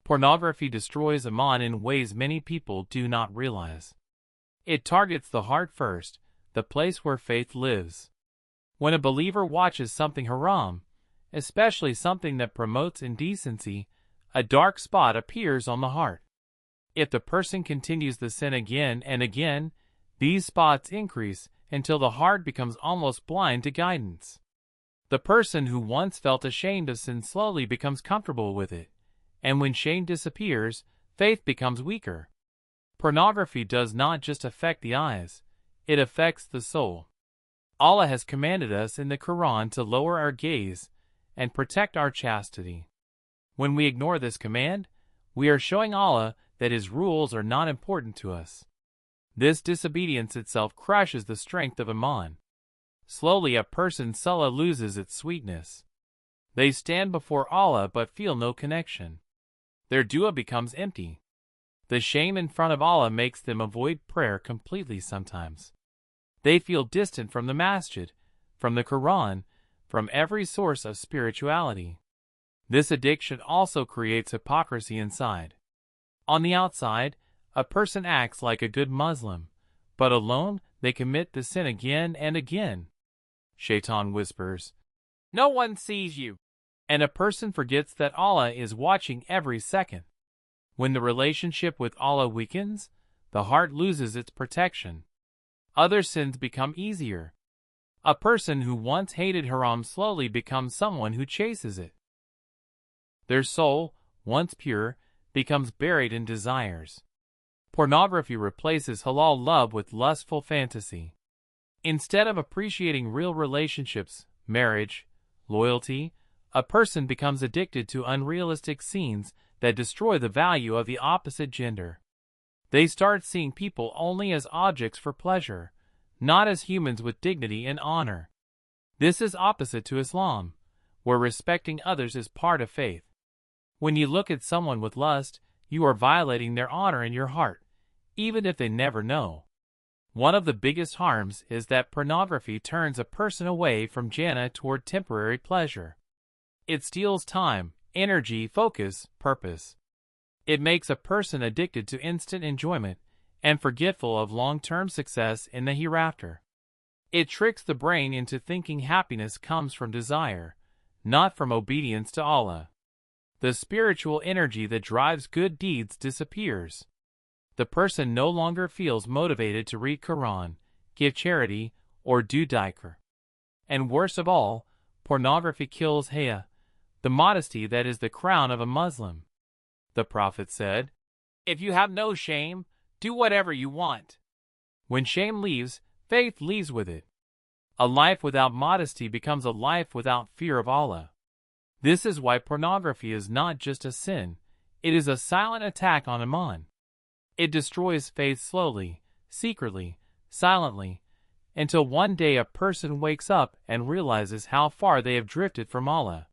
Pornography destroys Iman in ways many people do not realize. It targets the heart first, the place where faith lives. When a believer watches something haram, especially something that promotes indecency, a dark spot appears on the heart. If the person continues the sin again and again, these spots increase until the heart becomes almost blind to guidance. The person who once felt ashamed of sin slowly becomes comfortable with it, and when shame disappears, faith becomes weaker. Pornography does not just affect the eyes, it affects the soul. Allah has commanded us in the Quran to lower our gaze and protect our chastity. When we ignore this command, we are showing Allah that His rules are not important to us. This disobedience itself crushes the strength of Iman. Slowly a person's salah loses its sweetness. They stand before Allah but feel no connection. Their dua becomes empty. The shame in front of Allah makes them avoid prayer completely sometimes. They feel distant from the masjid, from the Quran, from every source of spirituality. This addiction also creates hypocrisy inside. On the outside, a person acts like a good Muslim, but alone they commit the sin again and again. Shaitan whispers, "No one sees you," and a person forgets that Allah is watching every second. When the relationship with Allah weakens, the heart loses its protection. Other sins become easier. A person who once hated haram slowly becomes someone who chases it. Their soul, once pure, becomes buried in desires. Pornography replaces halal love with lustful fantasy. Instead of appreciating real relationships, marriage, loyalty, a person becomes addicted to unrealistic scenes that destroy the value of the opposite gender. They start seeing people only as objects for pleasure, not as humans with dignity and honor. This is opposite to Islam, where respecting others is part of faith. When you look at someone with lust, you are violating their honor in your heart, even if they never know. One of the biggest harms is that pornography turns a person away from Jannah toward temporary pleasure. It steals time, energy, focus, purpose. It makes a person addicted to instant enjoyment and forgetful of long-term success in the hereafter. It tricks the brain into thinking happiness comes from desire, not from obedience to Allah. The spiritual energy that drives good deeds disappears. The person no longer feels motivated to read Quran, give charity, or do dhikr. And worst of all, pornography kills haya, the modesty that is the crown of a Muslim. The Prophet said, "If you have no shame, do whatever you want." When shame leaves, faith leaves with it. A life without modesty becomes a life without fear of Allah. This is why pornography is not just a sin, it is a silent attack on Iman. It destroys faith slowly, secretly, silently, until one day a person wakes up and realizes how far they have drifted from Allah.